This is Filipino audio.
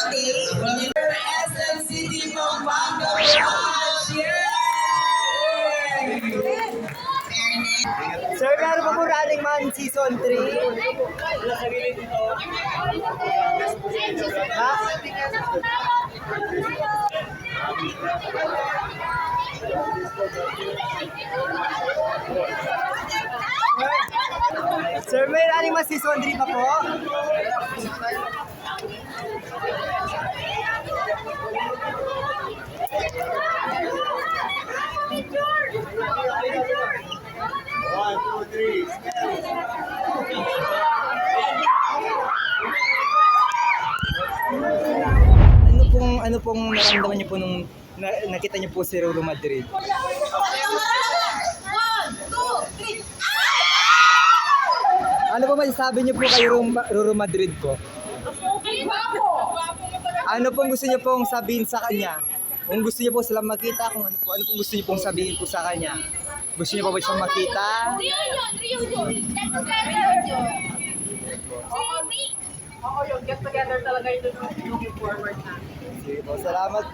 birthday. SM City Pampanga Rush! Yay! Sir, meron pa po Running Man Season 3. Ha? Sir, may Running Man Season 3 pa po? One, two, three. Ano pong naramdaman niyo po nung nakita niyo po si Roro Madrid? Ano po masasabi niyo po kay Roro Madrid po? Ano pong gusto niyo pong sabihin sa kanya? Kung gusto niyo po silang makita, kung ano pong gusto niyo pong sabihin po sa kanya? Gusto niyo pa ba siyang makita? Oo, yung get together talaga ito looking forward na. Sige po, salamat po.